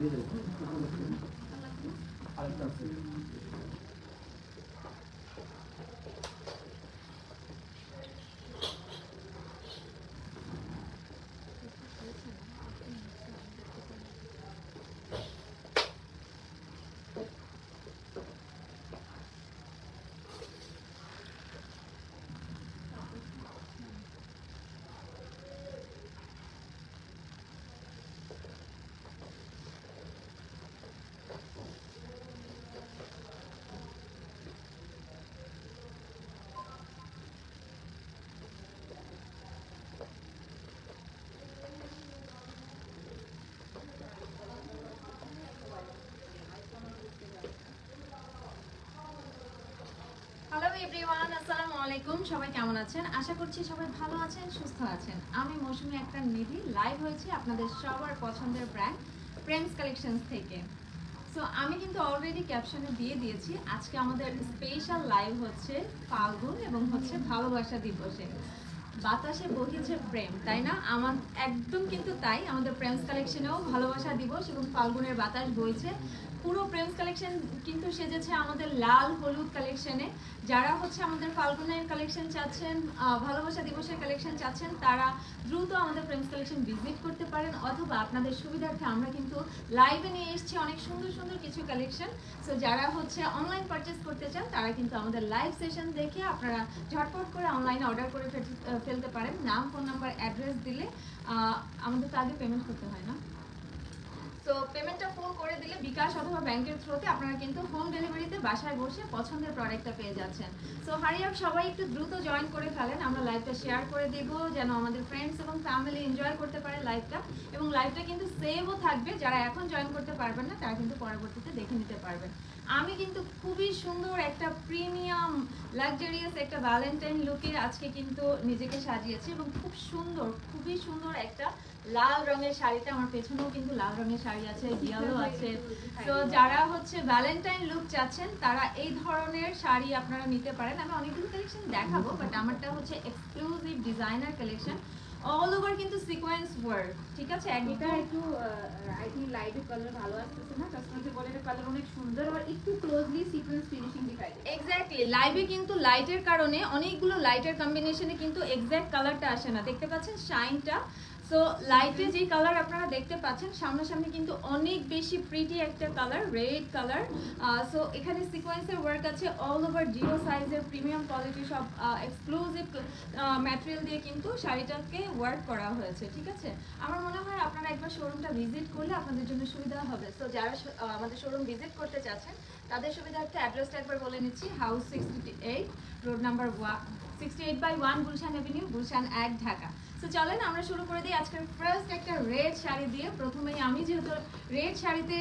Hello everyone, আসসালামু আলাইকুম। সবাই কেমন আছেন? আশা করছি সবাই ভালো আছেন, সুস্থ আছেন। আমি মৌসুমী একটা নিধি লাইভ হয়েছি আপনাদের সবার পছন্দের ব্র্যান্ড প্রেমস কালেকশনস থেকে। সো আমি কিন্তু অলরেডি ক্যাপশনে দিয়ে দিয়েছি আজকে আমাদের স্পেশাল লাইভ হচ্ছে ফাল্গুন এবং হচ্ছে ভালোবাসা দিবসে। বাতাসে বহিছে প্রেম, তাই না? আমার একদম কিন্তু তাই। আমাদের প্রেমস কালেকশনেও ভালোবাসা দিবস এবং ফাল্গুনের বাতাস বইছে। পুরো প্রেমস কালেকশন কিন্তু সেজেছে আমাদের লাল হলুদ কালেকশনে। যারা হচ্ছে আমাদের ফাল্গুনের কালেকশন চাচ্ছেন, ভালোবাসা দিবসের কালেকশন চাচ্ছেন, তারা দ্রুত আমাদের প্রেমস কালেকশন ভিজিট করতে পারেন, অথবা আপনাদের সুবিধার্থে আমরা কিন্তু লাইভে নিয়ে এসেছি অনেক সুন্দর সুন্দর কিছু কালেকশন। সো যারা হচ্ছে অনলাইন পারচেস করতে চান তারা কিন্তু আমাদের লাইভ সেশন দেখে আপনারা ঝটপট করে অনলাইনে অর্ডার করে ফেলতে পারেন। নাম, ফোন নাম্বার, অ্যাড্রেস দিলে আমাদের তো আগে পেমেন্ট করতে হয় না। তো পেমেন্টটা ফুল করে দিলে বিকাশ অথবা ব্যাংকের থ্রুতে আপনারা কিন্তু হোম ডেলিভারিতে বাসায় বসে পছন্দের প্রোডাক্টটা পেয়ে যাচ্ছেন। সো হারি আপ, সবাই একটু দ্রুত জয়েন করে ফেলেন। আমরা লাইভটা শেয়ার করে দেব যেন আমাদের ফ্রেন্ডস এবং ফ্যামিলি এনজয় করতে পারে লাইভটা, এবং লাইভটা কিন্তু সেভও থাকবে। যারা এখন জয়েন করতে পারবেন না তারা কিন্তু পরবর্তীতে দেখে নিতে পারবেন। আমি কিন্তু খুবই সুন্দর একটা প্রিমিয়াম লাক্সারিয়াস একটা ভ্যালেন্টাইন লুকে আজকে কিন্তু নিজেকে সাজিয়েছি, এবং খুবই সুন্দর একটা লাল রঙের শাড়িতে, আমার পেছনেও কিন্তু লাল রঙের শাড়ি আছে, ইয়েলো আছে। তো যারা হচ্ছে ভ্যালেন্টাইন লুক চাচ্ছেন তারা এই ধরনের শাড়ি আপনারা নিতে পারেন। আমি অনেকগুলো কালেকশন দেখাবো, বাট আমারটা হচ্ছে exclusive designer collection, all over কিন্তু সিকোয়েন্স ওয়ার্ক। ঠিক আছে, এটা একটু আই থিং লাইট কালার ভালো আসছে না, কাস্টমারকে বলে এটা কালার অনেক সুন্দর আর একটু ক্লোজলি সিকোয়েন্স ফিনিশিং দেখায়। এক্স্যাক্টলি, লাইভে কিন্তু লাইটের কারণে অনেকগুলো লাইটের কম্বিনেশনে কিন্তু এক্স্যাক্ট কালারটা আসে না। দেখতে পাচ্ছেন শাইনটা? সো লাইটে যে কালার আপনারা দেখতে পাচ্ছেন সামনাসামনি কিন্তু অনেক বেশি প্রিটি একটা কালার, রেড কালার। সো এখানে সিকোয়েন্সের ওয়ার্ক আছে, অল ওভার জিরো সাইজের প্রিমিয়াম কোয়ালিটি সব এক্সক্লুসিভ ম্যাটেরিয়াল দিয়ে কিন্তু শাড়িটাকে ওয়ার্ক করা হয়েছে। ঠিক আছে, আমার মনে হয় আপনারা একবার শোরুমটা ভিজিট করলে আপনাদের জন্য সুবিধা হবে। সো যারা আমাদের শোরুম ভিজিট করতে চাচ্ছেন তাদের সুবিধার্থে অ্যাড্রেসটা একবার বলে নিচ্ছি। House 68, road number 68/1, Gulshan Avenue, Gulshan 1, Dhaka. তো চলেন আমরা শুরু করে দিই আজকের ফার্স্ট একটা রেড শাড়ি দিয়ে। প্রথমেই আমি যেহেতু রেড শাড়িতে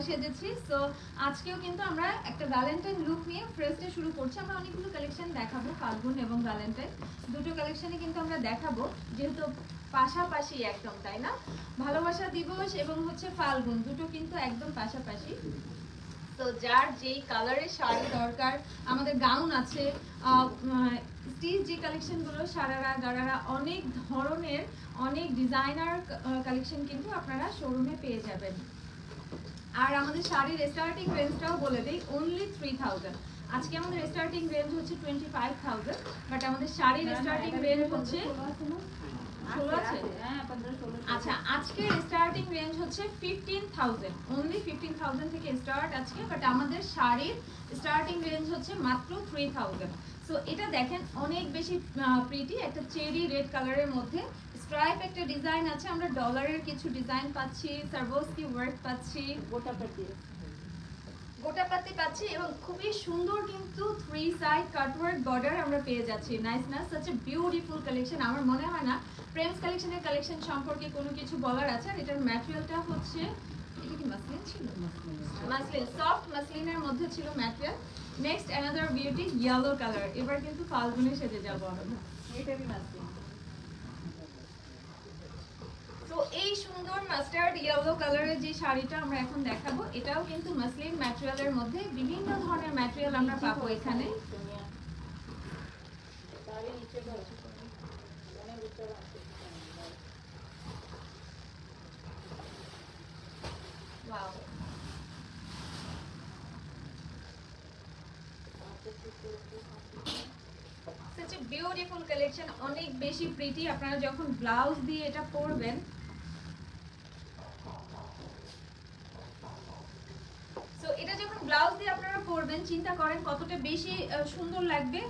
সেজেছি, সো আজকেও কিন্তু আমরা একটা ভ্যালেন্টাইন লুক নিয়ে ফার্স্টে শুরু করছি। আমরা অনেকগুলো কালেকশন দেখাবো, ফাল্গুন এবং ভ্যালেন্টাইন দুটো কালেকশনই কিন্তু আমরা দেখাবো, যেহেতু পাশাপাশি একদম, তাই না? ভালোবাসা দিবস এবং হচ্ছে ফাল্গুন দুটো কিন্তু একদম পাশাপাশি। তো যার যেই কালারের শাড়ি দরকার, আমাদের গাউন আছে, স্টিচ যে কালেকশনগুলো, সারারা গারারা, অনেক ধরনের অনেক ডিজাইনার কালেকশন কিন্তু আপনারা শোরুমে পেয়ে যাবেন। আর আমাদের শাড়ির স্টার্টিং রেঞ্জটাও বলে দিই, অনলি 3000। আজকে আমাদের স্টার্টিং রেঞ্জ হচ্ছে 25,000, বাট আমাদের শাড়ির স্টার্টিং রেঞ্জ হচ্ছে 16 আছে। আচ্ছা, আজকের স্টার্টিং রেঞ্জ হচ্ছে 15,000, অনলি 15,000 থেকে স্টার্ট আজকে, বাট আমাদের শাড়ির স্টার্টিং রেঞ্জ হচ্ছে মাত্র 3000। সো এটা দেখেন অনেক বেশি প্রিটি, একটা চেরি রেড কালারের মধ্যে স্ট্রাইপ একটা ডিজাইন আছে, আমরা ডলারের কিছু ডিজাইন পাচ্ছি, সার্ভোস্কি ওয়ার্ক পাচ্ছি, গোটাপাতি পাচ্ছি, এবং খুবই সুন্দর কিন্তু 3 সাইড কাটওয়ার্ক বর্ডার আমরা পেয়ে যাচ্ছি। নাইস না? Such a beautiful collection. আমার মনে হয় না প্রেমস কালেকশনের কালেকশন সম্পর্কে কোনো কিছু বলার আছে। আর এটার ম্যাটেরিয়ালটা হচ্ছে, এটা কি মাসলিন ছিল? মাসলিন, সফট মাসলিনের মধ্যে ছিল material. Next another beauty, yellow colour. এবার কিন্তু ফাল্গুনে সেজে যাবো আমরা। এটাই মাসলিন। তো এই সুন্দর মাস্টার্ড ইয়েলো কালারের যে শাড়িটা আমরা এখন দেখাবো, এটাও কিন্তু মাসলিন ম্যাটেরিয়ালের মধ্যে বিভিন্ন ধরনের ম্যাটেরিয়াল আমরা পাবো এখানে। Wow, such a beautiful collection, অনেক বেশি প্রিটি। আপনারা যখন ব্লাউজ দিয়ে এটা পরবেন, সো এটা যখন ব্লাউজ দিয়ে আপনারা পরবেন, চিন্তা করেন কতটা বেশি সুন্দর লাগবে।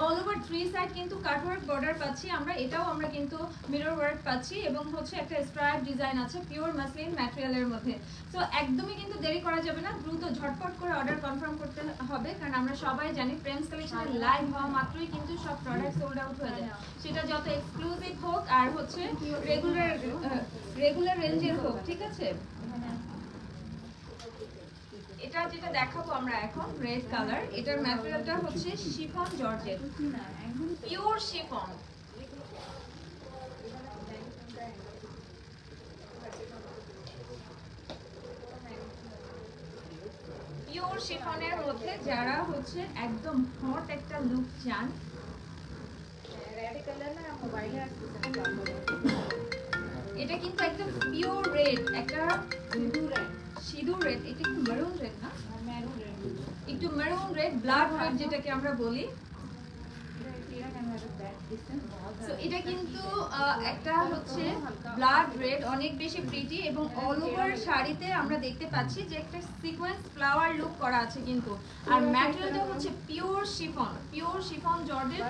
অল ওভার 3 সাইড কিন্তু কাটওয়ার্ক বর্ডার পাচ্ছি আমরা, এটাও আমরা কিন্তু মিরর ওয়ার্ক পাচ্ছি, এবং হচ্ছে একটা স্ট্রাইপ ডিজাইন আছে পিওর মাসলিন ম্যাটেরিয়ালের মধ্যে। সো একদমই কিন্তু দেরি করা যাবে না, দ্রুত ঝটপট করে অর্ডার কনফার্ম করতে হবে, কারণ আমরা সবাই জানি ফ্রেন্ডস কালেকশনের লাইভ হওয়া মাত্রই কিন্তু সব প্রোডাক্ট সোল্ড আউট হয়ে যায়, সেটা যত এক্সক্লুসিভ হোক আর হচ্ছে রেগুলার রেঞ্জের হোক, ঠিক আছে। এটা যেটা দেখাবো আমরা এখন রেড কালার, এটার ম্যাটেরিয়ালটা হচ্ছে chiffon georgette, pure chiffon. Pure শিফনের মধ্যে যারা হচ্ছে একদম হট একটা লুক চান, এটা কিন্তু একদম পিওর রেড, একটা সিঁদুর রেড, এটা একটু মেরুন রেড না, একটু মেরুন রেড, ব্লাড রেড যেটাকে আমরা বলি। সো এটা কিন্তু একটা হচ্ছে ব্লাড রেড, অনেক বেশি প্রিটি, এবং অল ওভার শাড়িতে আমরা দেখতে পাচ্ছি যে একটা সিকোয়েন্স ফ্লাওয়ার লুক করা আছে কিন্তু। আর ম্যাটেরিয়ালটা হচ্ছে পিওর শিফন জর্জেট,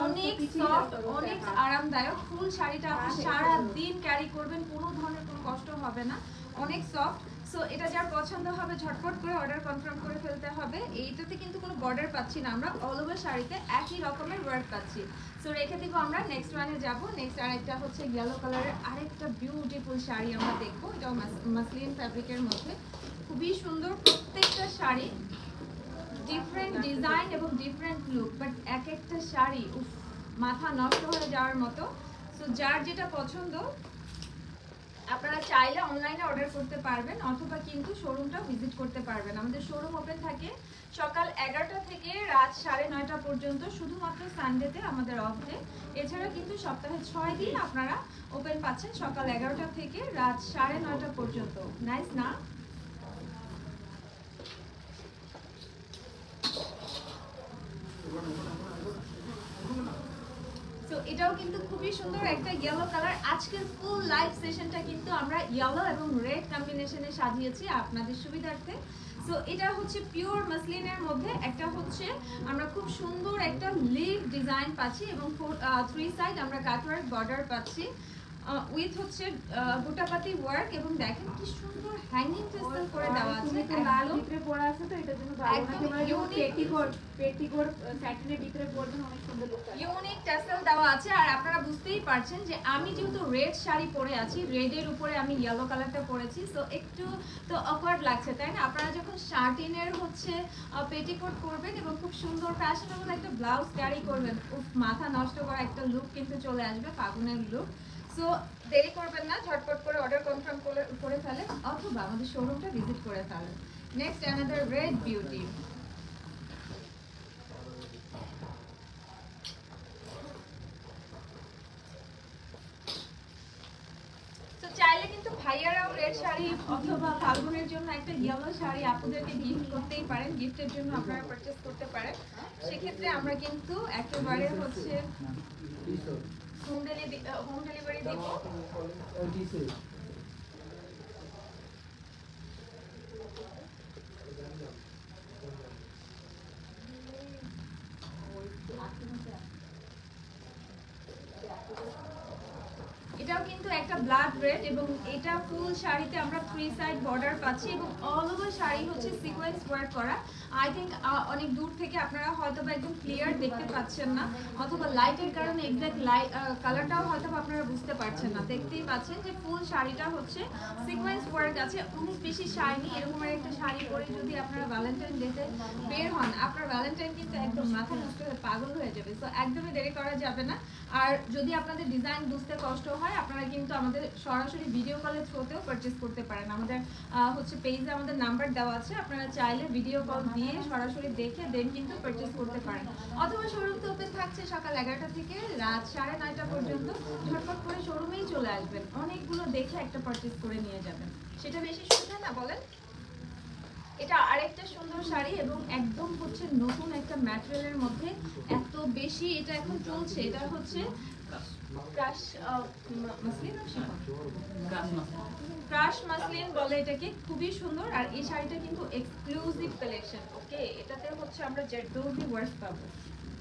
অনেক সফট, অনেক আরামদায়ক। ফুল শাড়িটা আপনি সারা দিন ক্যারি করবেন, কোনো ধরনের কোনো কষ্ট হবে না, অনেক সফট। সো এটা যার পছন্দ হবে ঝটপট করে অর্ডার কনফার্ম করে ফেলতে হবে। এইটাতে কিন্তু কোনো বর্ডার পাচ্ছি না আমরা, অল ওভার শাড়িতে একই রকমের ওয়ার্ক পাচ্ছি। সো রেখে দিব আমরা, নেক্সট ওয়ানে যাব। নেক্সট আরেকটা হচ্ছে ইয়েলো কালারের আরেকটা বিউটিফুল শাড়ি আমরা দেখবো, এটাও মাসলিন ফ্যাব্রিকের মধ্যে, খুবই সুন্দর। প্রত্যেকটা শাড়ি ডিফারেন্ট ডিজাইন এবং ডিফারেন্ট লুক, বাট এক একটা শাড়ি মাথা নষ্ট হয়ে যাওয়ার মতো। সো যার যেটা পছন্দ আপনারা চাইলে অনলাইনে অর্ডার করতে পারবেন, অথবা কিন্তু শোরুমটা ভিজিট করতে পারবেন। আমাদের শোরুম ওপেন থাকে সকাল 11টা থেকে রাত 9:30 পর্যন্ত, শুধুমাত্র সানডেতে আমাদের অফ ডে। এছাড়া কিন্তু সপ্তাহে 6 দিন আপনারা ওপেন পাচ্ছেন, সকাল 11টা থেকে রাত 9:30 পর্যন্ত। নাইস না? সো এটাও কিন্তু খুবই সুন্দর একটা ইয়েলো কালার। আজকের ফুল লাইভ সেশনটা কিন্তু আমরা ইয়েলো এবং রেড কম্বিনেশনে সাজিয়েছি আপনাদের সুবিধার্থে। সো এটা হচ্ছে পিওর মাসলিনের মধ্যে, একটা হচ্ছে আমরা খুব সুন্দর একটা লিভ ডিজাইন পাচ্ছি, এবং 3 সাইড আমরা কাটওয়ার্ক বর্ডার পাচ্ছি উইথ হচ্ছে গোটাপাতি ওয়ার্ক, এবং দেখেন কি সুন্দর হ্যাঙ্গিং টেসেল করে দেওয়া আছে। লাল ভিতরে পড়া আছে, তো এটার জন্য ভালো না, তোমরা পেটিকোট স্যাটিনের ভিতরে পরবেন, অনেক সুন্দর লুক আসবে। ইউনিক টেসেল দেওয়া আছে। আর আপনারা বুঝতেই পারছেন যে আমি যেহেতু রেড শাড়ি পরে আছি, রেডের উপরে আমি ইয়েলো কালারটা পরেছি, সো একটু তো অকওয়ার্ড লাগছে, তাই না? আপনারা যখন শার্টিনের হচ্ছে পেটিকোট করবেন এবং খুব সুন্দর ফ্যাশনেবল একটা ব্লাউজ ক্যারি করবেন, মাথা নষ্ট করা একটা লুক কিন্তু চলে আসবে, ফাগুনের লুক। সো দেরি করবেন না, ঝটপট করে অর্ডার কনফার্ম করে ফেলেন, অথবা আমাদের শোরুমটা ভিজিট করে ফেলেন। Next another red beauty. চাইলে কিন্তু ভাইয়ারাও রেড শাড়ি অথবা ফাল্গুনের জন্য একটা ইয়েলো শাড়ি আপনাদেরকে গিফট করতেই পারেন, গিফটের জন্য আপনারা পারচেজ করতে পারেন। সেক্ষেত্রে আমরা কিন্তু একেবারে হচ্ছে হোম ডেলিভারি দিব। এটাও কিন্তু একটা ব্লাড রেড, এবং এটা ফুল শাড়িতে আমরা 3 সাইড বর্ডার পাচ্ছি, এবং অল ওভার শাড়ি হচ্ছে সিকোয়েন্স ওয়ার্ক করা। আই থিঙ্ক অনেক দূর থেকে আপনারা হয়তো বা একদম ক্লিয়ার দেখতে পাচ্ছেন না, অথবা লাইটের কারণে এক্সাক্ট কালারটাও হয়তো আপনারা বুঝতে পারছেন না। দেখতেই পাচ্ছেন যে ফুল শাড়িটা হচ্ছে সিকোয়েন্স ওয়ার্ক আছে, অনেক বেশি শাইনি। এরকম একটা শাড়ি পরে যদি আপনারা ভ্যালেন্টাইন ডেতে বের হন, আপনার ভ্যালেন্টাইন কিন্তু একদম মাথা নষ্ট হয়ে পাগল হয়ে যাবে। সো একদমই দেরি করা যাবে না। আর যদি আপনাদের ডিজাইন বুঝতে কষ্ট হয়, আপনারা কিন্তু আমাদের সরাসরি ভিডিও কলের থ্রুতেও পারচেজ করতে পারেন। আমাদের হচ্ছে পেজে আমাদের নাম্বার দেওয়া আছে, আপনারা চাইলে ভিডিও কল দিয়ে সরাসরি দেখে দেন কিন্তু পারচেজ করতে পারেন। অথবা শোরুম তো ওপেন থাকছে সকাল 11টা থেকে রাত 9:30 পর্যন্ত, ঝটপট করে শোরুমেই চলে আসবেন, অনেকগুলো দেখে একটা পারচেজ করে নিয়ে যাবেন, সেটা বেশি সুবিধা না বলেন? এটা আরেকটা সুন্দর শাড়ি এবং একদম হচ্ছে নতুন একটা ম্যাটেরিয়ালের মধ্যে, এত বেশি এটা এখন চলছে। এটা হচ্ছে ক্রাশ মাসলিন, ক্রাশ মাসলিন বলে এটাকে, খুবই সুন্দর। আর এই শাড়িটা কিন্তু এক্সক্লুসিভ কালেকশন। ওকে, এটাতে হচ্ছে আমরা জেরদৌজি ওয়ার্ক পাবো,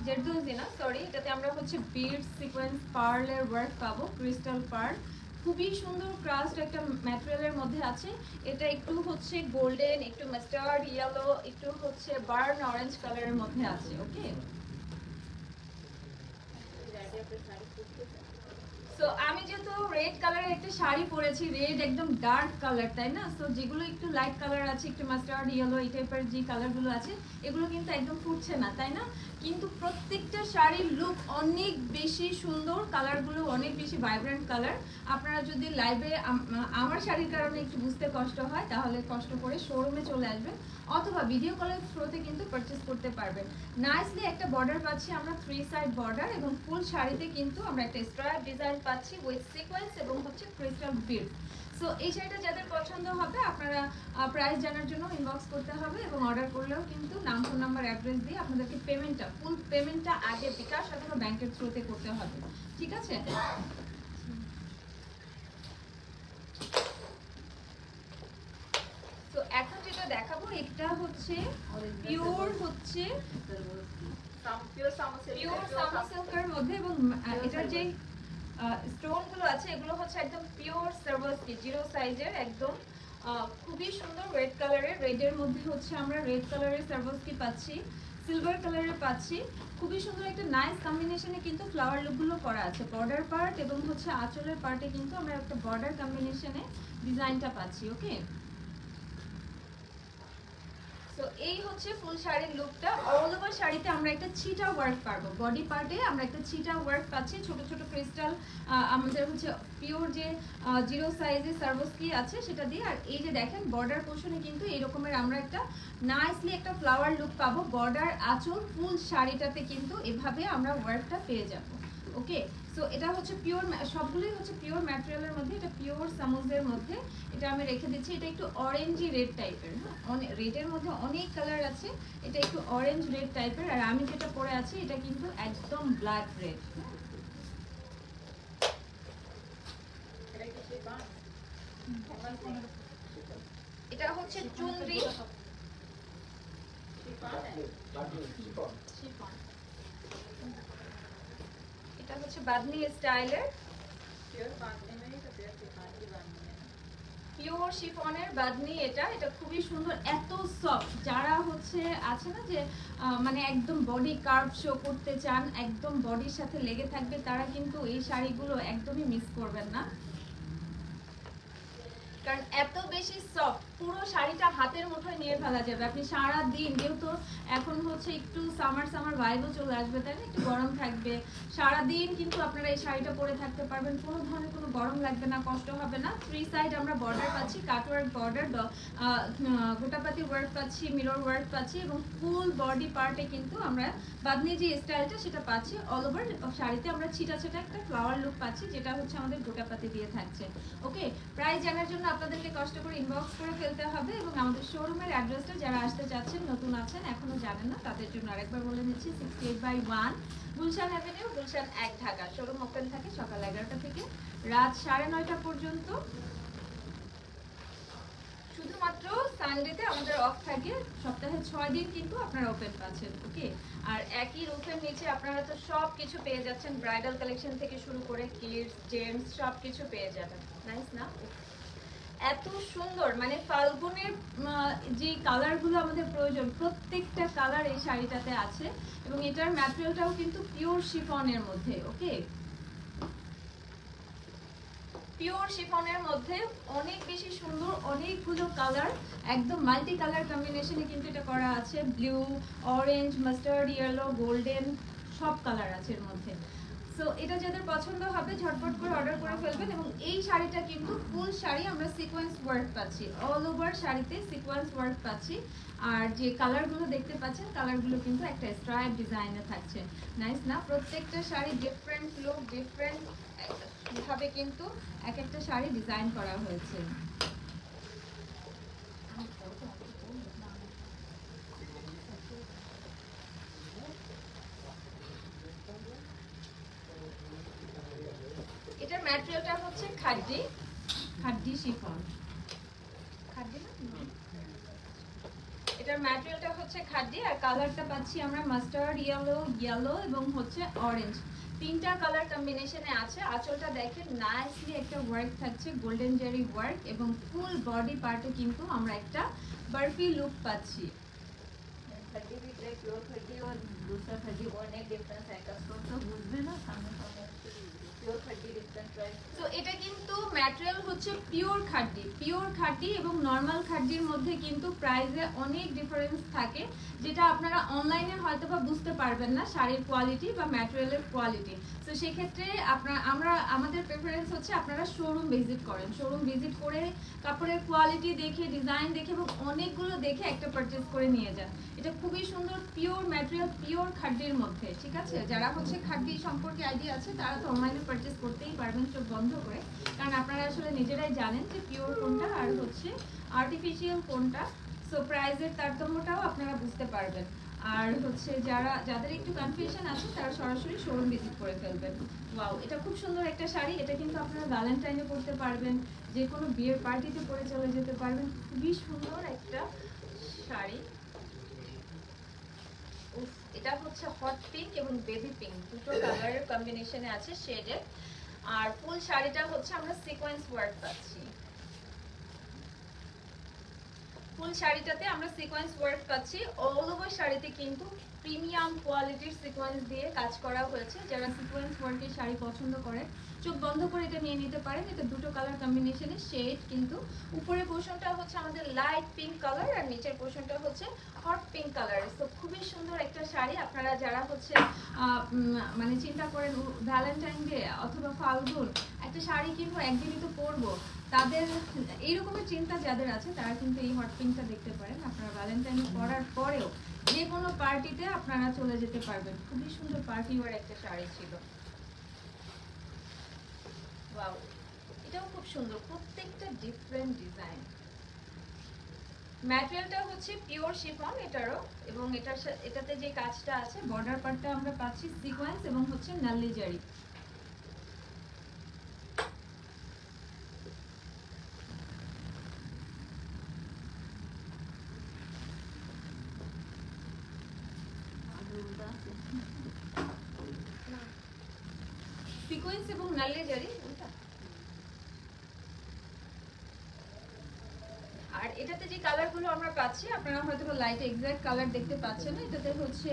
জেরদৌজি না সরি, এটাতে আমরা হচ্ছে বিড সিকোয়েন্স পার্লের ওয়ার্ক পাবো, ক্রিস্টাল পার্ল, খুবই সুন্দর ক্রাস্ট একটা ম্যাটেরিয়ালের মধ্যে আছে। এটা একটু হচ্ছে গোল্ডেন, একটু মাস্টার্ড ইয়েলো, একটু হচ্ছে বার্ন অরেঞ্জ কালারের মধ্যে আছে। ওকে, সো আমি যেহেতু রেড কালারের একটা শাড়ি পরেছি, রেড একদম ডার্ক কালার, তাই না? সো যেগুলো একটু লাইট কালার আছে, একটু মাস্টার্ড ইয়েলো এই টাইপের যে কালারগুলো আছে, এগুলো কিন্তু একদম ফুটছে না, তাই না? কিন্তু প্রত্যেকটা শাড়ির লুক অনেক বেশি সুন্দর, কালারগুলো অনেক বেশি ভাইব্রেন্ট কালার। আপনারা যদি লাইভে আমার শাড়ির কারণে একটু বুঝতে কষ্ট হয়, তাহলে কষ্ট করে শোরুমে চলে আসবেন অথবা ভিডিও কলের থ্রুতে কিন্তু পারচেজ করতে পারবেন। নাইসলি একটা বর্ডার পাচ্ছি আমরা, 3 সাইড বর্ডার, এবং ফুল শাড়িতে কিন্তু আমরা একটা স্ট্রাইপ ডিজাইন পাচ্ছি উইথ সিকোয়েন্স এবং হচ্ছে ক্রিস্টাল বিড। সো এই শাড়িটা যাদের পছন্দ হবে আপনারা প্রাইস জানার জন্য ইনবক্স করতে হবে, এবং অর্ডার করলেও কিন্তু নাম, ফোন নাম্বার, অ্যাড্রেস দিয়ে আপনাদেরকে পেমেন্টটা, ফুল পেমেন্টটা আগে বিকাশ অথবা ব্যাংকের থ্রুতে করতে হবে, ঠিক আছে? তো এখন যেটা দেখাবো এটা হচ্ছে পিওর, হচ্ছে পিওর সামোসিল্কের মধ্যে, এবং এটার যে স্টোন গুলো আছে এগুলো হচ্ছে একদম পিওর সার্ভাসকি, জিরো সাইজের, একদম খুবই সুন্দর রেড কালারের, রেডের মধ্যে হচ্ছে আমরা রেড কালারের সার্ভাসকি পাচ্ছি, সিলভার কালারের পাচ্ছি, খুবই সুন্দর একটা নাইস কম্বিনেশনে কিন্তু ফ্লাওয়ার লুকগুলো করা আছে। বর্ডার পার্ট এবং হচ্ছে আঁচলের পার্টে কিন্তু আমরা একটা বর্ডার কম্বিনেশনে ডিজাইনটা পাচ্ছি। ওকে, তো এই হচ্ছে ফুল শাড়ির লুকটা। অল ওভার শাড়িতে আমরা একটা ছিটা ওয়ার্ক পাবো, বডি পার্টে আমরা একটা ছিটা ওয়ার্ক পাচ্ছি, ছোট ছোট ক্রিস্টাল আমাদের হচ্ছে পিওর যে জিরো সাইজের সার্ভাসকি আছে সেটা দিয়ে। আর এই যে দেখেন বর্ডার পোর্শনে কিন্তু এই রকমের আমরা একটা নাইসলি একটা ফ্লাওয়ার লুক পাবো। বর্ডার, আঁচল, ফুল শাড়িটাতে কিন্তু এভাবে আমরা ওয়ার্কটা পেয়ে যাবো। ওকে, সো এটা হচ্ছে পিওর, সবগুলোই হচ্ছে পিওর ম্যাটেরিয়ালের মধ্যে, এটা পিওর সামুজের মধ্যে, এটা আমি রেখে দিচ্ছি। এটা একটু অরেঞ্জি রেড টাইপের, হ্যাঁ, রেডের মধ্যে অনেক কালার আছে, এটা একটু অরেঞ্জ রেড টাইপের। আর আমি যেটা পরে আছি এটা কিন্তু একদম ব্ল্যাক রেড। এটা হচ্ছে চুনরি, এটা হচ্ছে বাদনি স্টাইলের পিওর শিফনের বাদনি। এটা খুবই সুন্দর, এত সফট। যারা হচ্ছে আছে না যে মানে একদম বডি কার্ভ শো করতে চান, একদম বডির সাথে লেগে থাকবে, তারা কিন্তু এই শাড়িগুলো একদমই মিস করবেন না, কারণ এত বেশি সফট। পুরো শাড়িটা হাতের মুঠোয় নিয়ে ফেলা যাবে। আপনি সারা দিন, যেহেতু এখন হচ্ছে একটু সামার ভাইবও চলে আসবে, তাই না, একটু গরম থাকবে, সারা দিন কিন্তু আপনারা এই শাড়িটা পরে থাকতে পারবেন, কোনো ধরনের কোনো গরম লাগবে না, কষ্ট হবে না। 3 সাইড আমরা বর্ডার পাচ্ছি, কাটওয়ার্ক বর্ডার, গোটাপাতি ওয়ার্ক পাচ্ছি, মিরর ওয়ার্ক পাচ্ছি, এবং ফুল বডি পার্টে কিন্তু আমরা বাদনি যে স্টাইলটা সেটা পাচ্ছি। অল ওভার শাড়িতে আমরা ছিটা ছিটা একটা ফ্লাওয়ার লুক পাচ্ছি, যেটা হচ্ছে আমাদের গোটাপাতি দিয়ে থাকছে। ওকে, প্রাইস জানার জন্য আপনাদেরকে কষ্ট করে ইনবক্স করে ফেলতে হবে, এবং আমাদের শোরুমের অ্যাড্রেসটা যারা আসতে চাচ্ছেন, নতুন আছেন, এখনো জানেন না, তাদের জন্য আরেকবার বলে নিচ্ছি। 68/1 Gulshan avenue, Gulshan 1, Dhaka. Showroom open থাকে সকাল 11টা থেকে রাত 9:30 পর্যন্ত। শুধুমাত্র সানডেতে আমাদের অফ থাকে, সপ্তাহে 6 দিন কিন্তু আপনারা ওপেন পাচ্ছেন। ওকে, আর একই রুফের নিচে আপনারা তো সব কিছু পেয়ে যাচ্ছেন, ব্রাইডাল কালেকশন থেকে শুরু করে কিডস, জেন্টস সব কিছু পেয়ে যাবেন। নাইস না? এত সুন্দর, মানে ফাল্গুনের যে কালারগুলো আমাদের প্রয়োজন, প্রত্যেকটা কালার এই শাড়িটাতে আছে, এবং এটার ম্যাটেরিয়ালটাও কিন্তু পিওর শিফনের মধ্যে। ওকে, পিওর শিফনের মধ্যে অনেক বেশি সুন্দর, অনেকগুলো কালার, একদম মাল্টি কালার কম্বিনেশনে কিন্তু এটা করা আছে। Blue, orange, mustard yellow, golden, সব কালার আছে এর মধ্যে। সো এটা যাদের পছন্দ হবে ঝটপট করে অর্ডার করে ফেলবেন। এবং এই শাড়িটা কিন্তু ফুল শাড়ি আমরা সিকোয়েন্স ওয়ার্ক পাচ্ছি, অল ওভার শাড়িতে সিকোয়েন্স ওয়ার্ক পাচ্ছি। আর যে কালারগুলো দেখতে পাচ্ছেন, কালারগুলো কিন্তু একটা স্ট্রাইপ ডিজাইনে থাকছে। নাইস না? প্রত্যেকটা শাড়ি ডিফারেন্ট লুক, ডিফারেন্ট ভাবে কিন্তু এক একটা শাড়ি ডিজাইন করা হয়েছে। ম্যাটেরিয়ালটা হচ্ছে খাড্ডি, খাড্ডি শিফন, খাড্ডি না, এটার ম্যাটেরিয়ালটা হচ্ছে খাড্ডি আর কালারটা পাচ্ছি আমরা মাস্টার্ড ইয়েলো, ইয়েলো এবং হচ্ছে অরেঞ্জ, তিনটা কালার কম্বিনেশনে আছে। আঁচলটা দেখেন নাইসলি একটা ওয়ার্ক থাকছে, গোল্ডেন জেরি ওয়ার্ক এবং ফুল বডি পার্টে কিন্তু আমরা একটা বারফি লুক পাচ্ছি। তো এটা কিন্তু ম্যাটেরিয়াল হচ্ছে পিওর খাড্ডি, পিওর খাড্ডি এবং নরমাল খাড্ডির মধ্যে কিন্তু প্রাইসে অনেক ডিফারেন্স থাকে, যেটা আপনারা অনলাইনে হয়তো বা বুঝতে পারবেন না শাড়ির কোয়ালিটি বা ম্যাটেরিয়ালের কোয়ালিটি। তো সেক্ষেত্রে আমাদের প্রেফারেন্স হচ্ছে আপনারা শোরুম ভিজিট করেন, শোরুম ভিজিট করে কাপড়ের কোয়ালিটি দেখে, ডিজাইন দেখে এবং অনেকগুলো দেখে একটা পারচেজ করে নিয়ে যান। এটা খুবই সুন্দর পিওর ম্যাটেরিয়াল, পিওর খাড্ডির মধ্যে, ঠিক আছে? যারা হচ্ছে খাড্ডি সম্পর্কে আইডিয়া আছে তারা তো অনলাইনে পারচেজ করতেই পারবেন চোখ বন্ধ করে, কারণ আপনারা আসলে নিজেরাই জানেন যে পিওর কোনটা আর হচ্ছে আর্টিফিশিয়াল কোনটা। সো প্রাইসের তারতম্যটাও আপনারা বুঝতে পারবেন। আর হচ্ছে যাদের একটু কনফিউশন আছে তারা সরাসরি শোরুম ভিজিট করে ফেলবেন। ওয়াও, এটা খুব সুন্দর একটা শাড়ি, এটা কিন্তু আপনারা ভ্যালেন্টাইনে পরতে পারবেন, যে কোনো বিয়ের পার্টিতে পরে চলে যেতে পারবেন। খুবই সুন্দর একটা শাড়ি। এটা হচ্ছে হট পিঙ্ক এবং বেবি পিঙ্ক, দুটো কালারের কম্বিনেশনে আছে শেডের। আর ফুল শাড়িটা হচ্ছে আমরা সিকোয়েন্স ওয়ার্ক পাচ্ছি, ফুল শাড়িটাতে আমরা সিকোয়েন্স ওয়ার্ক পাচ্ছি। অল ওভার শাড়িতে কিন্তু প্রিমিয়াম কোয়ালিটির সিকোয়েন্স দিয়ে কাজ করা হয়েছে। যারা সিকোয়েন্স ওয়ার্কের শাড়ি পছন্দ করে চোখ বন্ধ করে এটা নিয়ে নিতে পারেন। এটা দুটো কালার কম্বিনেশনে শেড, কিন্তু উপরের পোর্শনটা হচ্ছে আমাদের লাইট পিঙ্ক কালার আর নিচের পোর্শনটা হচ্ছে হট পিঙ্ক কালার। তো খুবই সুন্দর একটা শাড়ি। আপনারা যারা হচ্ছে মানে চিন্তা করেন ভ্যালেন্টাইন ডে অথবা ফাল্গুন একটা শাড়ি কিনবো, একদিনই তো পরবো, তাদের এইরকমের চিন্তা যাদের আছে তারা কিন্তু এই হট পিঙ্কটা দেখতে পারেন। আপনারা ভ্যালেন্টাইন পরার পরেও যে কোনো পার্টিতে আপনারা চলে যেতে পারবেন। খুবই সুন্দর পার্টি ওয়ার একটা শাড়ি ছিল। ওয়াও, এটাও খুব সুন্দর, প্রত্যেকটা ডিফারেন্ট ডিজাইন। ম্যাটেরিয়ালটা হচ্ছে পিওর শিফন এটারও, এবং এটাতে যে কাজটা আছে বর্ডার পার্টটা আমরা পাচ্ছি সিকোয়েন্স এবং হচ্ছে নাল্লি জারি। সিকোয়েন্স এবং নাল্লি জারি। আর এটাতে যে কালারগুলো আমরা পাচ্ছি আপনারা হয়তো লাইট এক্সাক্ট কালার দেখতে পাচ্ছেন না। এটাতে হচ্ছে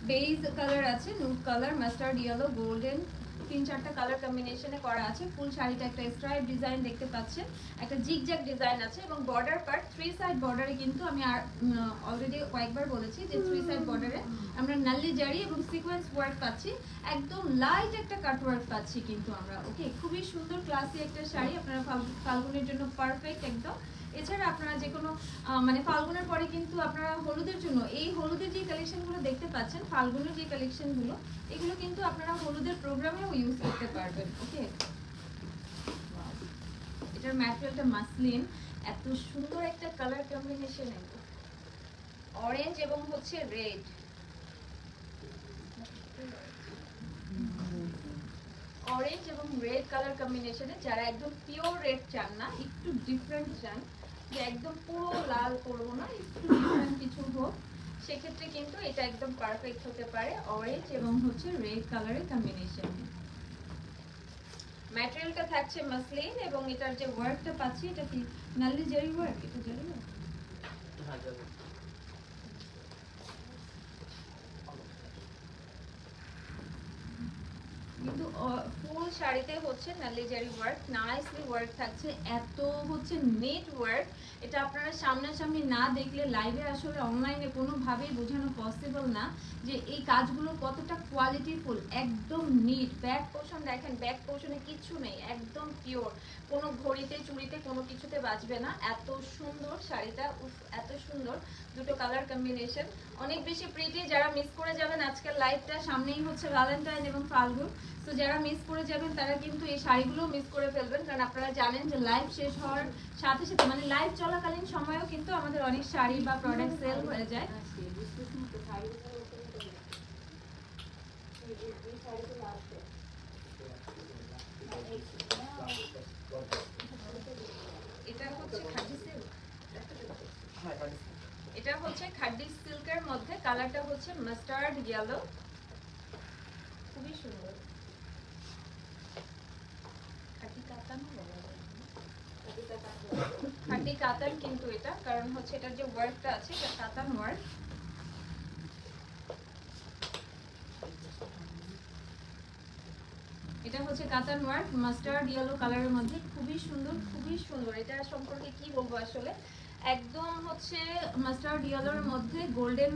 বেজ কালার আছে, nude colour, mustard yellow, golden, 3-4টা কালার কম্বিনেশনে করা আছে। ফুল শাড়িটা একটা স্ট্রাইপ ডিজাইন দেখতে পাচ্ছেন, একটা জিগজ্যাগ ডিজাইন আছে এবং বর্ডার পার্ট 3 সাইড বর্ডারে কিন্তু আমি অলরেডি কয়েকবার বলেছি যে 3 সাইড বর্ডারে আমরা নাল্লি জারি এবং সিকোয়েন্স ওয়ার্ক পাচ্ছি, একদম লাইট একটা কাট ওয়ার্ক পাচ্ছি কিন্তু আমরা। ওকে, খুবই সুন্দর ক্লাসি একটা শাড়ি, আপনারা ফাল্গুনের জন্য পারফেক্ট একদম। এছাড়া আপনারা যে কোনো মানে ফাল্গুনের পরে কিন্তু আপনারা হলুদের জন্য এই হলুদের যে কালেকশনগুলো দেখতে পাচ্ছেন, ফাল্গুনের যে কালেকশনগুলো, এগুলো কিন্তু আপনারা হলুদের প্রোগ্রামেও ইউজ করতে পারবেন। ওকে, এটার ম্যাটেরিয়ালটা মাসলিন, এত সুন্দর একটা কালার কম্বিনেশন, অরেঞ্জ এবং হচ্ছে রেড। অরেঞ্জ এবং রেড কালার কম্বিনেশনে যারা একদম পিওর রেড চান না, একটু ডিফারেন্ট চান, যে একদম পুরো লাল করবো না, একটু ডিফারেন্ট কিছু হোক, সেক্ষেত্রে কিন্তু এটা একদম পারফেক্ট হতে পারে। অরেঞ্জ এবং হচ্ছে রেড কালারের কম্বিনেশন। ম্যাটেরিয়ালটা থাকছে মাসলিন এবং এটার যে ওয়ার্কটা পাচ্ছি এটা কি নাল্লি জারি ওয়ার্ক, এটা জারি ওয়ার্ক। কিন্তু ফুল শাড়িতে হচ্ছে নাল্লি জারি ওয়ার্ক, নাইসলি ওয়ার্ক থাকছে, এত হচ্ছে নেট ওয়ার্ক। এটা আপনারা সামনাসামনি না দেখলে লাইভে আসলে অনলাইনে কোনোভাবেই বোঝানো পসিবল না যে এই কাজগুলো কতটা কোয়ালিটিফুল। একদম নিট। ব্যাক পোর্শন দেখেন, ব্যাক পোর্শনে কিচ্ছু নেই, একদম পিওর, কোনো ঘড়িতে চুড়িতে কোনো কিছুতে বাজবে না। এত সুন্দর শাড়িটা, এত সুন্দর, দুটো কালার কম্বিনেশন অনেক বেশি প্রিটি। যারা মিস করে যাবেন আজকের লাইভটা, সামনেই হচ্ছে ভ্যালেন্টাইন এবং ফাল্গুন, তো যারা মিস করে যাবেন তারা কিন্তু এই শাড়িগুলো মিস করে ফেলবেন, কারণ আপনারা জানেন যে লাইভ শেষ হওয়ার সাথে সাথে মানে লাইভ চলাকালীন সময়েও কিন্তু আমাদের অনেক শাড়ি বা প্রোডাক্ট সেল হয়ে যায়। হচ্ছে খাদি সিল্ক, এটা হচ্ছে খাদি সিল্কের মধ্যে কালারটা হচ্ছে মাস্টার্ড ইয়েলো, খুবই সুন্দর। খাদি কাতান বলা যায়, খাদি কাতান কিন্তু এটা, কারণ হচ্ছে এটার যে ওয়ার্কটা আছে এটা কাতান ওয়ার্ক। এটা হচ্ছে কাতান ওয়ার্ক মাস্টার্ড ইয়েলো কালারের মধ্যে, খুবই সুন্দর খুবই সুন্দর। এটা সম্পর্কে কি বলবো আসলে, একদম হচ্ছে মাস্টার্ড ইয়েলোর মধ্যে গোল্ডেন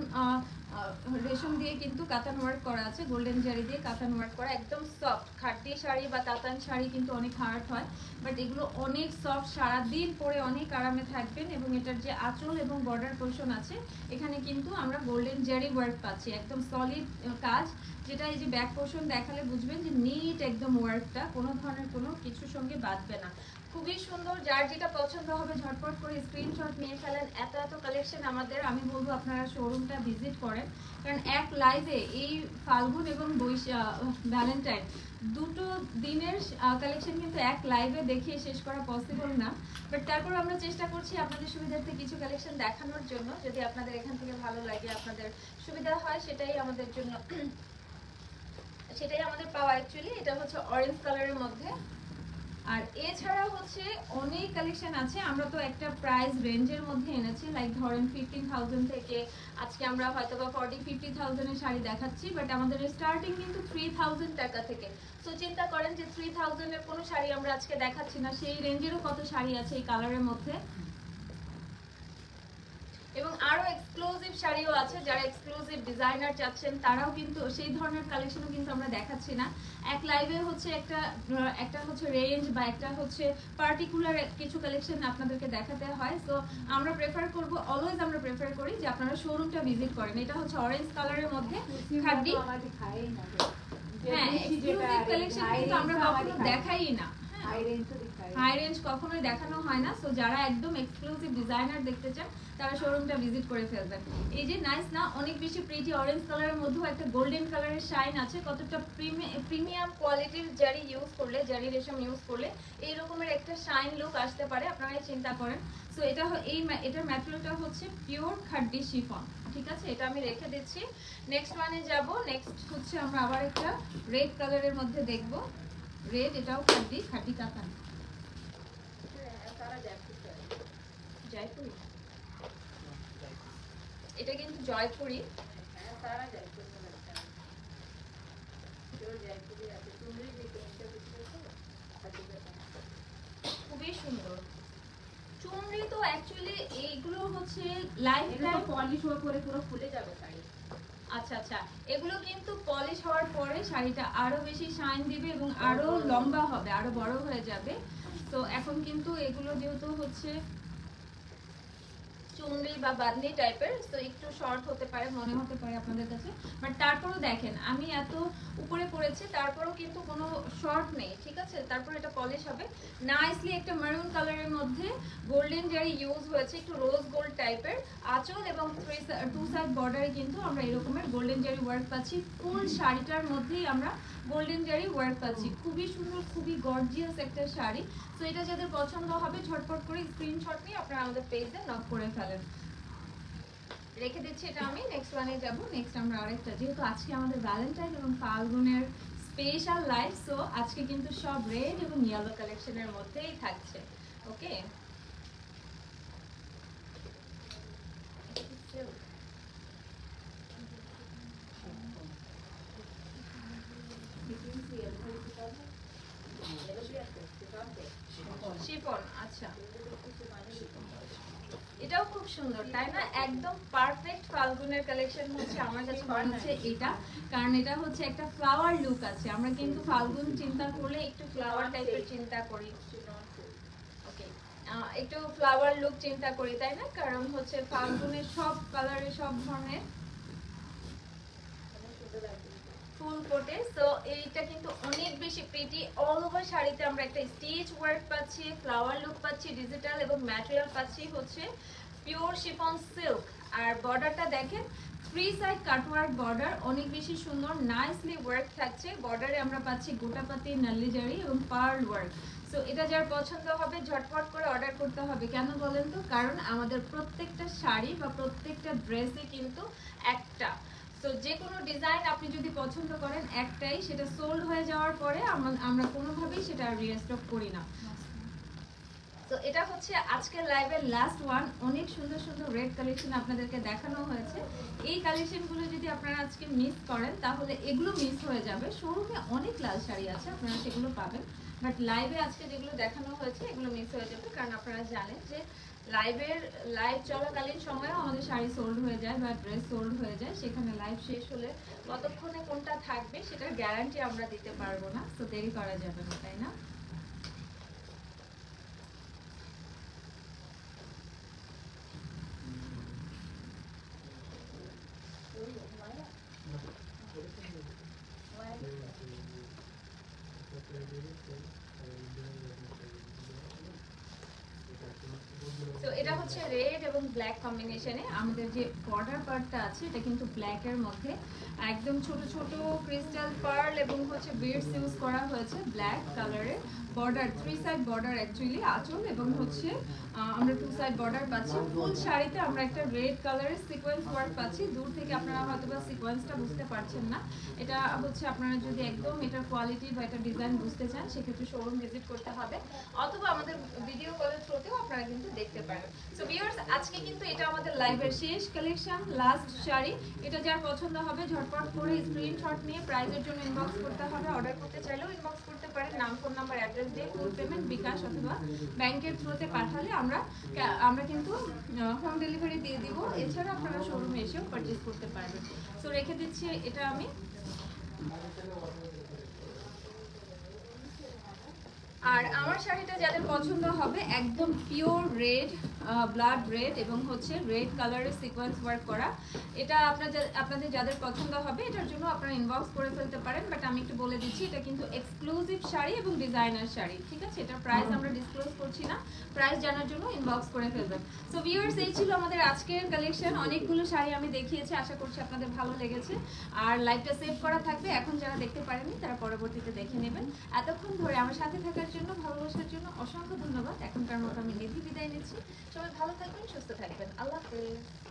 রেশম দিয়ে কিন্তু কাতান ওয়ার্ক করা আছে, গোল্ডেন জারি দিয়ে কাতান ওয়ার্ক করা, একদম সফট। খাটি শাড়ি বা কাতান শাড়ি কিন্তু অনেক হার্ড হয়, বাট এগুলো অনেক সফট, সারাদিন পরে অনেক আরামে থাকবেন। এবং এটার যে আঁচল এবং বর্ডার পোর্শন আছে এখানে কিন্তু আমরা গোল্ডেন জারি ওয়ার্ক পাচ্ছি, একদম সলিড কাজ, যেটা এই যে ব্যাক পোর্শন দেখালে বুঝবেন যে নিট একদম ওয়ার্কটা, কোনো ধরনের কোনো কিছুর সঙ্গে বাঁধবে না, খুবই সুন্দর। যার যেটা পছন্দ হবে ঝটপট করে স্ক্রিনশট নিয়ে ফেলেন। এত এত কালেকশন আমাদের, আমি বলবো আপনারা শোরুমটা ভিজিট করেন, কারণ এক লাইভে এই ফাল্গুন এবং ভ্যালেন্টাইন দুটো দিনের কালেকশন কিন্তু এক লাইভে দেখিয়ে শেষ করা পসিবল না, বাট তারপর আমরা চেষ্টা করছি আপনাদের সুবিধার্থে কিছু কালেকশন দেখানোর জন্য। যদি আপনাদের এখান থেকে ভালো লাগে, আপনাদের সুবিধা হয়, সেটাই আমাদের জন্য, সেটাই আমাদের পাওয়া অ্যাকচুয়ালি। এটা হচ্ছে অরেঞ্জ কালারের মধ্যে। আর এছাড়া হচ্ছে অনেক কালেকশন আছে, আমরা তো একটা প্রাইস রেঞ্জের মধ্যে এনেছি, লাইক ধরেন 15,000 থেকে আজকে আমরা হয়তো বা 40-50,000 এর শাড়ি দেখাচ্ছি, বাট আমাদের স্টার্টিং কিন্তু 3,000 টাকা থেকে। সো চিন্তা করেন যে 3,000 এর কোনো শাড়ি আমরা আজকে দেখাচ্ছি না, সেই রেঞ্জেরও কত শাড়ি আছে এই কালারের মধ্যে। এবং আরো এক্সক্লুসিভ শাড়িও আছে, যারা এক্সক্লুসিভ ডিজাইনার চাচ্ছেন তারাও কিন্তু সেই ধরনের কালেকশনও কিন্তু আমরা দেখাচ্ছি না। এক লাইভে হচ্ছে একটা হচ্ছে রেঞ্জ বা একটা হচ্ছে পার্টিকুলার কিছু কালেকশন আপনাদেরকে দেখাতে হয়। সো আমরা প্রেফার করব, অলওয়েজ আমরা প্রেফার করি যে আপনারা শোরুমটা ভিজিট করেন। এটা হচ্ছে অরেঞ্জ কালারের মধ্যে খাদি, হ্যাঁ এক্সক্লুসিভ কালেকশন কিন্তু আমরা কখনো দেখাই না, হাই রেঞ্জ কখনোই দেখানো হয় না। সো যারা একদম এক্সক্লুসিভ ডিজাইনার দেখতে চান তারা শোরুমটা ভিজিট করে ফেলবেন। এই যে নাইস না, অনেক বেশি প্রিটি অরেঞ্জ কালারের মধ্যেও একটা গোল্ডেন কালারের শাইন আছে, কতটা প্রিমিয়াম কোয়ালিটির জারি ইউজ করলে, জারি রেশম ইউজ করলে এই রকমের একটা শাইন লুক আসতে পারে, আপনারাই চিন্তা করেন। সো এটা এটার ম্যাটেরিয়ালটা হচ্ছে পিওর খাড্ডি শিফন, ঠিক আছে, এটা আমি রেখে দিচ্ছি। নেক্সট ওয়ানে যাব। নেক্সট হচ্ছে আমরা আবার একটা রেড কালারের মধ্যে দেখব, রেড, এটাও খাড্ডি কাতান, জয়পুরি, এটা কিন্তু জয়পুরি, খুবই সুন্দর। চুনরি তো অ্যাকচুয়ালি এইগুলো হচ্ছে লাইফ টাইম পলিশ হওয়ার পরে পুরো খুলে যাবে শাড়ি। আচ্ছা আচ্ছা, এগুলো কিন্তু পলিশ হওয়ার পরে শাড়িটা আরো বেশি শাইন দিবে এবং আরো লম্বা হবে, আরো বড় হয়ে যাবে। তো এখন কিন্তু এগুলো যেহেতু হচ্ছে চুনরি বা বাদনি টাইপের, তো একটু শর্ট হতে পারে, মনে হতে পারে আপনাদের কাছে, বাট তারপরও দেখেন আমি এত উপরে পড়েছি তারপরও কিন্তু কোনো শর্ট নেই, ঠিক আছে। তারপর এটা পলিশ হবে নাইসলি। একটা মেরুন কালারের মধ্যে গোল্ডেন জারি ইউজ হয়েছে, একটু রোজ গোল্ড টাইপের আঁচল এবং টু সাইড বর্ডারে কিন্তু আমরা এরকমের গোল্ডেন জারি ওয়ার্ক পাচ্ছি। ফুল শাড়িটার মধ্যেই আমরা গোল্ডেন জারি ওয়ার্ক পাচ্ছি, খুবই সুন্দর, খুবই গর্জিয়াস একটা শাড়ি। তো এটা যাদের পছন্দ হবে ঝটপট করে স্ক্রিনশট নিয়ে আপনারা আমাদের পেজে নক করে ফেলেন। রেখে দিচ্ছি এটা আমি। নেক্সট ওয়ানে যাব। নেক্সট আমরা আরেকটা, যেহেতু আজকে আমাদের ভ্যালেন্টাইন এবং ফাল্গুনের স্পেশাল লাইভ, সো আজকে কিন্তু সব রেড এবং ইয়েলো কালেকশনের মধ্যেই থাকছে, ওকে। শিফন, আচ্ছা এটাও খুব সুন্দর, তাই না? একদম পারফেক্ট ফাল্গুনের কালেকশন হচ্ছে আমার কাছে মনে হচ্ছে এটা, কারণ এটা হচ্ছে একটা ফ্লাওয়ার লুক আছে। আমরা কিন্তু ফাল্গুন চিন্তা করলে একটু ফ্লাওয়ার টাইপের চিন্তা করি, ওকে, একটু ফ্লাওয়ার লুক চিন্তা করি, তাই না? কারণ হচ্ছে ফাল্গুনের সব কালারে সব ধরনের ফুল ফোটে। সো এইটা কিন্তু অনেক বেশি প্রিটি, অল ওভার শাড়িতে আমরা একটা স্টিচ ওয়ার্ক পাচ্ছি, ফ্লাওয়ার লুক পাচ্ছি, ডিজিটাল এবং ম্যাটেরিয়াল পাচ্ছি হচ্ছে পিওর শিফন সিল্ক। আর বর্ডারটা দেখেন থ্রি সাইড কাটওয়ার্ক বর্ডার, অনেক বেশি সুন্দর নাইসলি ওয়ার্ক থাকছে। বর্ডারে আমরা পাচ্ছি গোটাপাতি, নাল্লি জারি এবং পার্ল ওয়ার্ক। সো এটা যার পছন্দ হবে ঝটপট করে অর্ডার করতে হবে। কেন বলেন তো? কারণ আমাদের প্রত্যেকটা শাড়ি বা প্রত্যেকটা ড্রেসে কিন্তু একটা, তো যে কোনো ডিজাইন আপনি যদি পছন্দ করেন একটাই, সেটা সোল্ড হয়ে যাওয়ার পরে আমরা কোনোভাবেই সেটা রিস্টক করি না। তো এটা হচ্ছে আজকের লাইভের লাস্ট ওয়ান। অনেক সুন্দর সুন্দর রেড কালেকশন আপনাদেরকে দেখানো হয়েছে। এই কালেকশনগুলো যদি আপনারা আজকে মিস করেন তাহলে এগুলো মিস হয়ে যাবে। শোরুমে অনেক লাল শাড়ি আছে, আপনারা সেগুলো পাবেন, বাট লাইভে আজকে যেগুলো দেখানো হয়েছে এগুলো মিস হয়ে যাবে। কারণ আপনারা জানেন যে লাইভ চলাকালীন সময়েও আমাদের শাড়ি সোল্ড হয়ে যায় বা ড্রেস সোল্ড হয়ে যায়। সেখানে লাইভ শেষ হলে কতক্ষণে কোনটা থাকবে সেটার গ্যারান্টি আমরা দিতে পারবো না, তো দেরি করা যাবে না, তাই না? তো এটা হচ্ছে রেড এবং ব্ল্যাক কম্বিনেশনে। আমাদের যে বর্ডার পার্টটা আছে এটা কিন্তু ব্ল্যাকের মধ্যে একদম ছোট ছোট ক্রিস্টাল পার্ল এবং হচ্ছে বিডস ইউজ করা হয়েছে ব্ল্যাক কালারের। Border three side border actually আঁচল এবং হচ্ছে আমরা টু সাইড বর্ডার পাচ্ছি। ফুল শাড়িতে আমরা একটা রেড কালারের সিকোয়েন্স ওয়ার্ক পাচ্ছি। দূর থেকে আপনারা হয়তো বা সিকোয়েন্সটা বুঝতে পারছেন না। এটা হচ্ছে আপনারা যদি একদম এটার কোয়ালিটি বা এটা ডিজাইন বুঝতে চান সেক্ষেত্রে শোরুম ভিজিট করতে হবে, অথবা আমাদের ভিডিও কলের থ্রুতেও আপনারা কিন্তু দেখতে পারেন। সো ভিউয়ার্স, আজকে কিন্তু এটা আমাদের লাইভের শেষ কালেকশন, লাস্ট শাড়ি। এটা যার পছন্দ হবে ঝটপট করে স্ক্রিনশট নিয়ে প্রাইজের জন্য ইনবক্স করতে হবে। অর্ডার করতে চাইলেও ইনবক্স করতে পারেন, নাম, ফোন নাম্বার, অ্যাড্রেস দিয়ে ফুল পেমেন্ট বিকাশ অথবা ব্যাংকের থ্রুতে পাঠালে আমরা কিন্তু হোম ডেলিভারি দিয়ে দিব। এছাড়া আপনারা শোরুমে এসেও পারচেজ করতে পারবেন। সো রেখে দিচ্ছি এটা আমি। আর আমার শাড়িটা যাদের পছন্দ হবে একদম পিওর রেড, ব্লাড রেড এবং হচ্ছে রেড কালারের সিকোয়েন্স ওয়ার্ক করা, এটা আপনাদের যাদের পছন্দ হবে এটার জন্য আপনারা ইনবক্স করে ফেলতে পারেন। বাট আমি একটু বলে দিচ্ছি, এটা কিন্তু এক্সক্লুসিভ শাড়ি এবং ডিজাইনার শাড়ি, ঠিক আছে? এটার প্রাইস আমরা ডিসক্লোজ করছি না, প্রাইস জানার জন্য ইনবক্স করে ফেলবেন। সো ভিউয়ার্স, এই ছিল আমাদের আজকের কালেকশন। অনেকগুলো শাড়ি আমি দেখিয়েছি, আশা করছি আপনাদের ভালো লেগেছে। আর লাইভটা সেভ করা থাকবে, এখন যারা দেখতে পারেননি তারা পরবর্তীতে দেখে নেবেন। এতক্ষণ ধরে আমার সাথে থাকার জন্য, ভালোবাসার জন্য অসংখ্য ধন্যবাদ। এখনকার মতো আমি নিধি বিদায় নিচ্ছি। সবাই ভালো থাকবেন, সুস্থ থাকবেন। আল্লাহ হাফেজ।